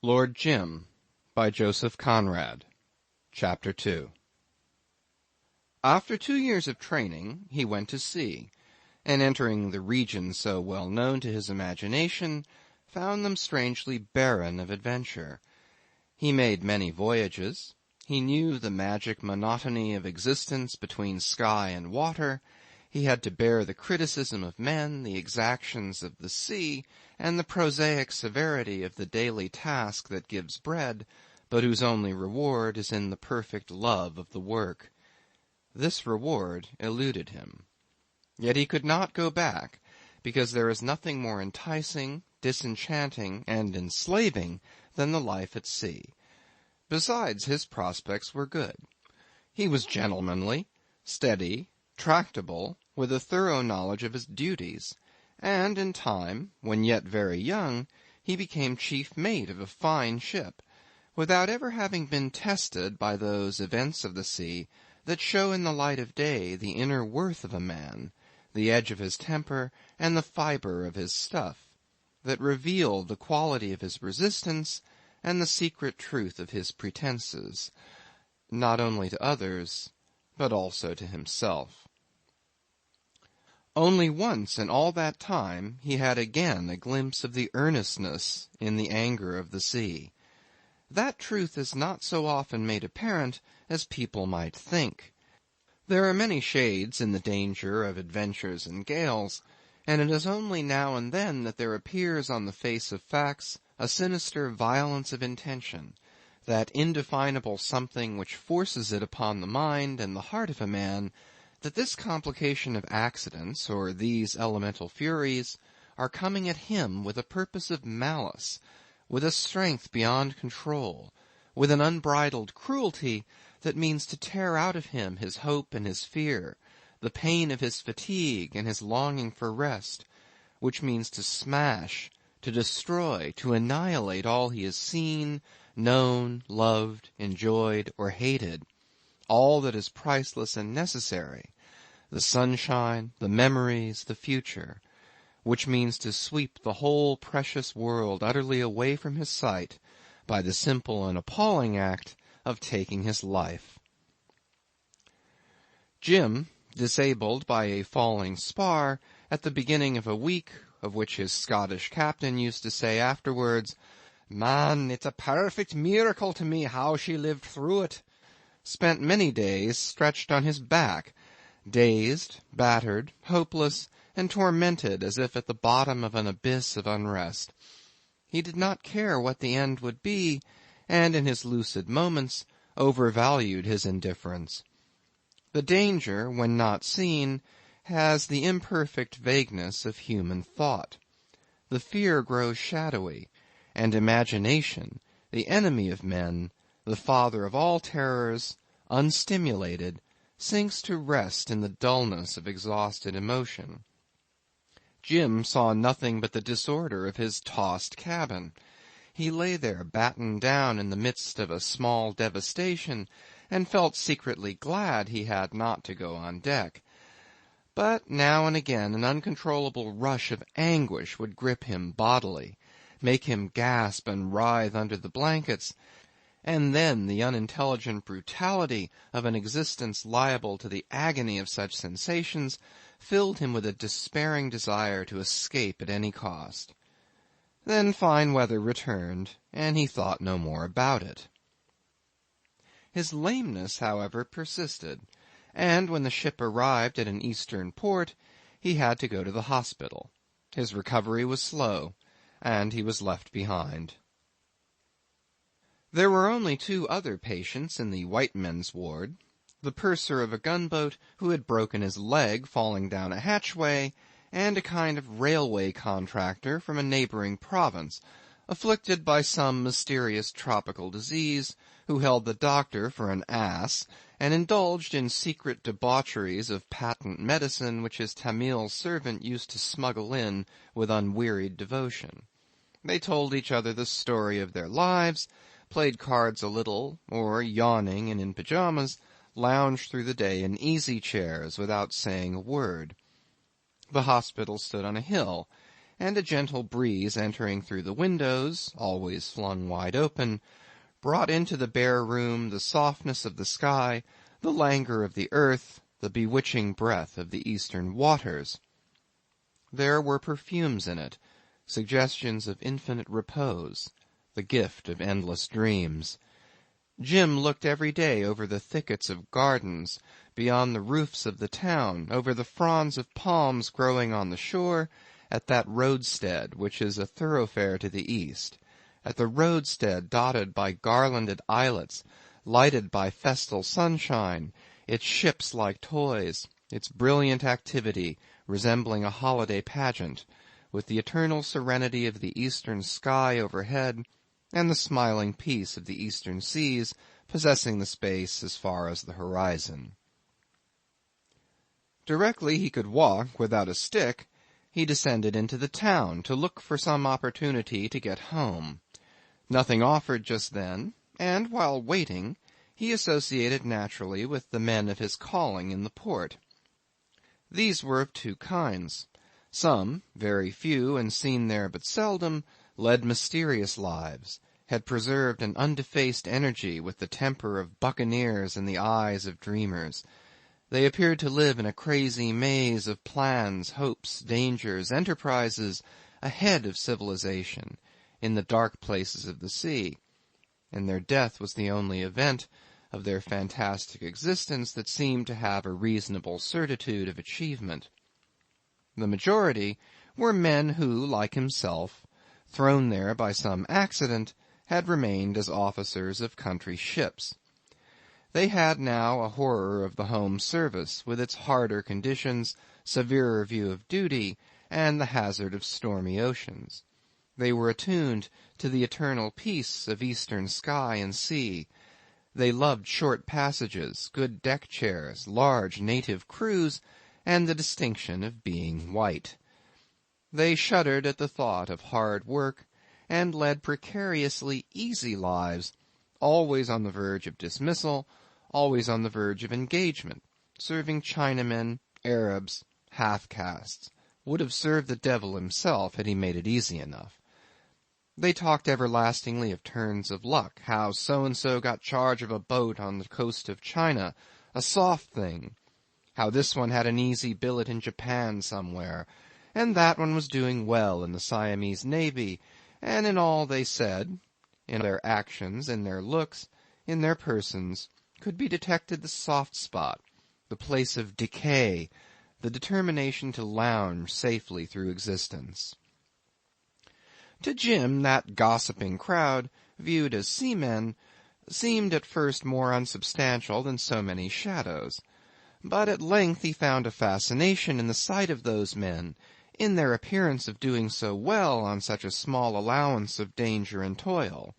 Lord Jim by Joseph Conrad. Chapter 2. After 2 years of training, he went to sea, and entering the regions so well known to his imagination, found them strangely barren of adventure. He made many voyages. He knew the magic monotony of existence between sky and water. He had to bear the criticism of men, the exactions of the sea, and the prosaic severity of the daily task that gives bread, but whose only reward is in the perfect love of the work. This reward eluded him. Yet he could not go back, because there is nothing more enticing, disenchanting, and enslaving than the life at sea. Besides, his prospects were good. He was gentlemanly, steady, tractable, with a thorough knowledge of his duties, and in time, when yet very young, he became chief mate of a fine ship, without ever having been tested by those events of the sea that show in the light of day the inner worth of a man, the edge of his temper, and the fibre of his stuff, that reveal the quality of his resistance and the secret truth of his pretenses, not only to others, but also to himself. Only once in all that time he had again a glimpse of the earnestness in the anger of the sea. That truth is not so often made apparent as people might think. There are many shades in the danger of adventures and gales, and it is only now and then that there appears on the face of facts a sinister violence of intention, that indefinable something which forces it upon the mind and the heart of a man that this complication of accidents, or these elemental furies, are coming at him with a purpose of malice, with a strength beyond control, with an unbridled cruelty that means to tear out of him his hope and his fear, the pain of his fatigue and his longing for rest, which means to smash, to destroy, to annihilate all he has seen, known, loved, enjoyed, or hated, all that is priceless and necessary, the sunshine, the memories, the future, which means to sweep the whole precious world utterly away from his sight by the simple and appalling act of taking his life. Jim, disabled by a falling spar at the beginning of a week, of which his Scottish captain used to say afterwards, "Man, it's a perfect miracle to me how she lived through it," spent many days stretched on his back, dazed, battered, hopeless, and tormented as if at the bottom of an abyss of unrest. He did not care what the end would be, and in his lucid moments overvalued his indifference. The danger, when not seen, has the imperfect vagueness of human thought. The fear grows shadowy, and imagination, the enemy of men, the father of all terrors, unstimulated, sinks to rest in the dullness of exhausted emotion. Jim saw nothing but the disorder of his tossed cabin. He lay there battened down in the midst of a small devastation, and felt secretly glad he had not to go on deck. But now and again an uncontrollable rush of anguish would grip him bodily, make him gasp and writhe under the blankets, and then the unintelligent brutality of an existence liable to the agony of such sensations filled him with a despairing desire to escape at any cost. Then fine weather returned, and he thought no more about it. His lameness, however, persisted, and when the ship arrived at an eastern port, he had to go to the hospital. His recovery was slow, and he was left behind. There were only 2 other patients in the white men's ward, the purser of a gunboat who had broken his leg falling down a hatchway, and a kind of railway contractor from a neighbouring province, afflicted by some mysterious tropical disease, who held the doctor for an ass, and indulged in secret debaucheries of patent medicine which his Tamil servant used to smuggle in with unwearied devotion. They told each other the story of their lives, played cards a little, or, yawning and in pyjamas, lounged through the day in easy chairs without saying a word. The hospital stood on a hill, and a gentle breeze entering through the windows, always flung wide open, brought into the bare room the softness of the sky, the languor of the earth, the bewitching breath of the eastern waters. There were perfumes in it, suggestions of infinite repose, the gift of endless dreams. Jim looked every day over the thickets of gardens, beyond the roofs of the town, over the fronds of palms growing on the shore, at that roadstead which is a thoroughfare to the east, at the roadstead dotted by garlanded islets, lighted by festal sunshine, its ships like toys, its brilliant activity resembling a holiday pageant, with the eternal serenity of the eastern sky overhead, and the smiling peace of the eastern seas possessing the space as far as the horizon. Directly he could walk without a stick, he descended into the town to look for some opportunity to get home. Nothing offered just then, and while waiting, he associated naturally with the men of his calling in the port. These were of two kinds. Some, very few and seen there but seldom, led mysterious lives, had preserved an undefaced energy with the temper of buccaneers and the eyes of dreamers. They appeared to live in a crazy maze of plans, hopes, dangers, enterprises, ahead of civilization, in the dark places of the sea, and their death was the only event of their fantastic existence that seemed to have a reasonable certitude of achievement. The majority were men who, like himself, thrown there by some accident, had remained as officers of country ships. They had now a horror of the home service, with its harder conditions, severer view of duty, and the hazard of stormy oceans. They were attuned to the eternal peace of eastern sky and sea. They loved short passages, good deck chairs, large native crews, and the distinction of being white. They shuddered at the thought of hard work, and led precariously easy lives, always on the verge of dismissal, always on the verge of engagement, serving Chinamen, Arabs, half-castes, would have served the devil himself had he made it easy enough. They talked everlastingly of turns of luck, how so-and-so got charge of a boat on the coast of China, a soft thing, how this one had an easy billet in Japan somewhere, and that one was doing well in the Siamese Navy, and in all they said, in their actions, in their looks, in their persons, could be detected the soft spot, the place of decay, the determination to lounge safely through existence. To Jim, that gossiping crowd, viewed as seamen, seemed at first more unsubstantial than so many shadows. But at length he found a fascination in the sight of those men, in their appearance of doing so well on such a small allowance of danger and toil.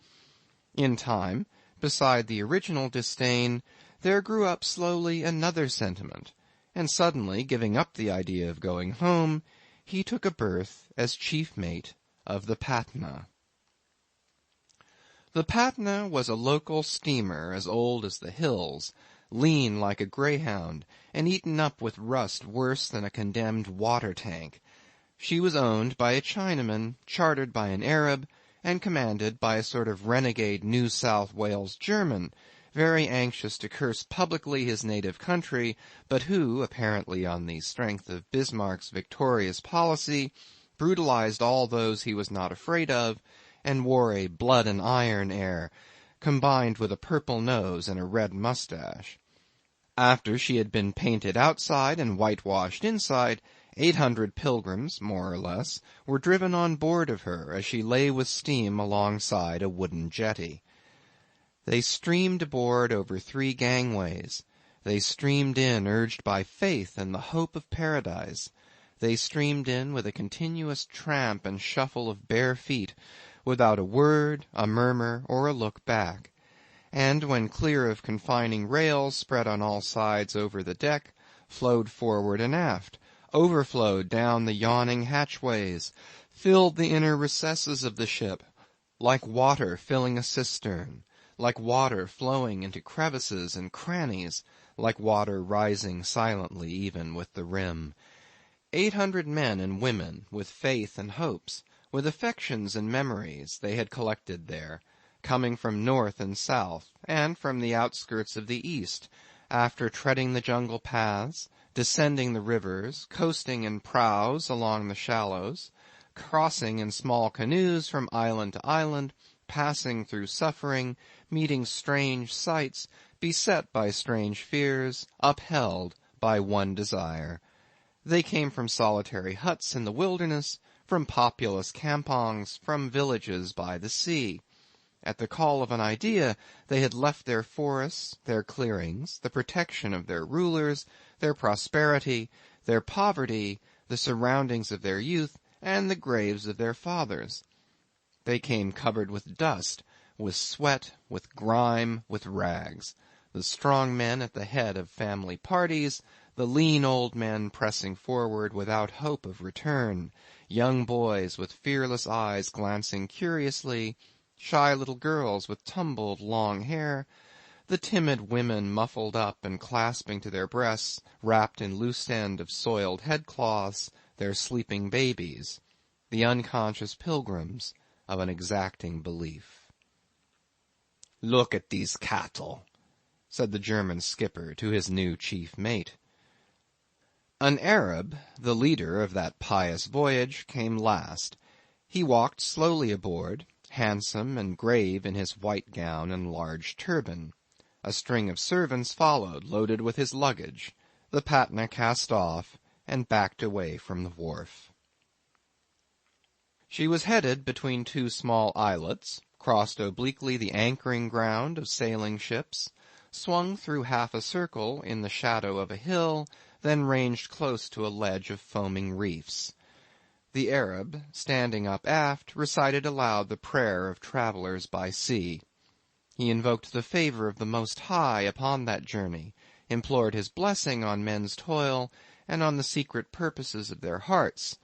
In time, beside the original disdain, there grew up slowly another sentiment, and suddenly giving up the idea of going home, he took a berth as chief mate of the Patna. The Patna was a local steamer as old as the hills, lean like a greyhound, and eaten up with rust worse than a condemned water tank. She was owned by a Chinaman, chartered by an Arab, and commanded by a sort of renegade New South Wales German, very anxious to curse publicly his native country, but who, apparently on the strength of Bismarck's victorious policy, brutalized all those he was not afraid of, and wore a blood and iron air, combined with a purple nose and a red moustache. After she had been painted outside and whitewashed inside, 800 pilgrims, more or less, were driven on board of her as she lay with steam alongside a wooden jetty. They streamed aboard over 3 gangways. They streamed in urged by faith and the hope of paradise. They streamed in with a continuous tramp and shuffle of bare feet, without a word, a murmur, or a look back. And when clear of confining rails spread on all sides over the deck, flowed forward and aft, overflowed down the yawning hatchways, filled the inner recesses of the ship, like water filling a cistern, like water flowing into crevices and crannies, like water rising silently even with the rim. 800 men and women, with faith and hopes, with affections and memories, they had collected there, coming from north and south, and from the outskirts of the east, after treading the jungle paths, descending the rivers, coasting in prows along the shallows, crossing in small canoes from island to island, passing through suffering, meeting strange sights, beset by strange fears, upheld by one desire. They came from solitary huts in the wilderness, from populous kampongs, from villages by the sea. At the call of an idea, they had left their forests, their clearings, the protection of their rulers, their prosperity, their poverty, the surroundings of their youth, and the graves of their fathers. They came covered with dust, with sweat, with grime, with rags, the strong men at the head of family parties, the lean old men pressing forward without hope of return, young boys with fearless eyes glancing curiously, shy little girls with tumbled long hair, the timid women muffled up and clasping to their breasts, wrapped in loose end of soiled headcloths, their sleeping babies, the unconscious pilgrims of an exacting belief. "Look at these cattle," said the German skipper to his new chief mate. An Arab, the leader of that pious voyage, came last. He walked slowly aboard, handsome and grave in his white gown and large turban. A string of servants followed, loaded with his luggage. The Patna cast off and backed away from the wharf. She was headed between two small islets, crossed obliquely the anchoring ground of sailing ships, swung through half a circle in the shadow of a hill, then ranged close to a ledge of foaming reefs. The Arab, standing up aft, recited aloud the prayer of travellers by sea. He invoked the favour of the Most High upon that journey, implored his blessing on men's toil and on the secret purposes of their hearts.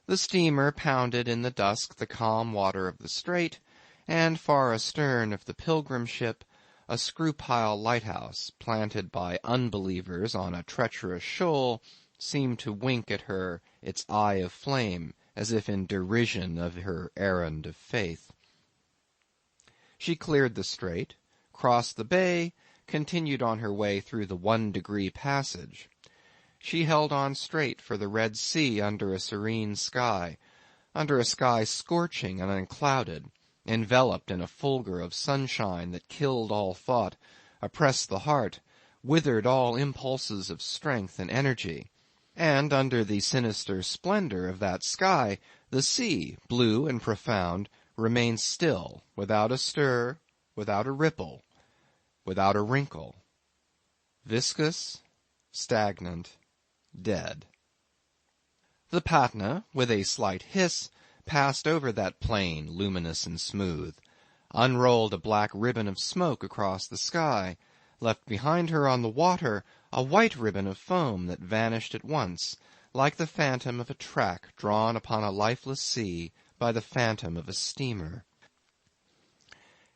The steamer pounded in the dusk the calm water of the strait, and far astern of the pilgrim ship, a screw-pile lighthouse, planted by unbelievers on a treacherous shoal, seemed to wink at her its eye of flame, as if in derision of her errand of faith. She cleared the strait, crossed the bay, continued on her way through the 1-degree passage. She held on straight for the Red Sea under a serene sky, under a sky scorching and unclouded, enveloped in a fulgur of sunshine that killed all thought, oppressed the heart, withered all impulses of strength and energy. And under the sinister splendor of that sky, the sea, blue and profound, remained still, without a stir, without a ripple, without a wrinkle. Viscous, stagnant, dead. The Patna, with a slight hiss, passed over that plain, luminous and smooth, unrolled a black ribbon of smoke across the sky, left behind her on the water a white ribbon of foam that vanished at once, like the phantom of a track drawn upon a lifeless sea by the phantom of a steamer.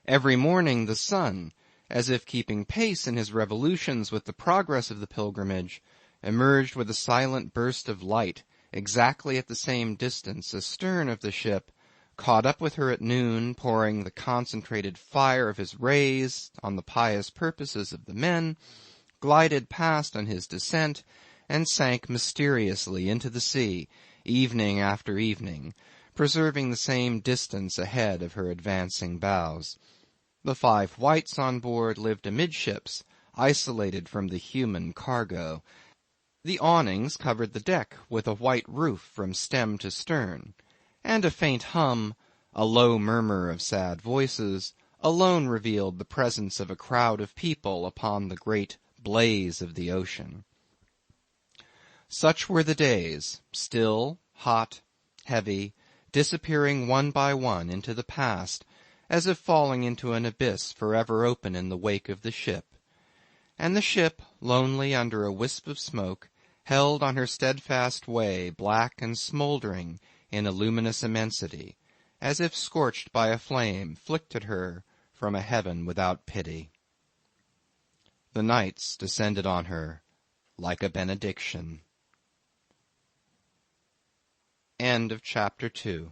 Every morning the sun, as if keeping pace in his revolutions with the progress of the pilgrimage, emerged with a silent burst of light exactly at the same distance astern of the ship, caught up with her at noon, pouring the concentrated fire of his rays on the pious purposes of the men, glided past on his descent, and sank mysteriously into the sea, evening after evening, preserving the same distance ahead of her advancing bows. The 5 whites on board lived amidships, isolated from the human cargo. The awnings covered the deck with a white roof from stem to stern, and a faint hum, a low murmur of sad voices, alone revealed the presence of a crowd of people upon the great blaze of the ocean. Such were the days, still, hot, heavy, disappearing one by one into the past, as if falling into an abyss forever open in the wake of the ship. And the ship, lonely under a wisp of smoke, held on her steadfast way, black and smouldering in a luminous immensity, as if scorched by a flame flicked at her from a heaven without pity. The nights descended on her like a benediction. End of chapter 2.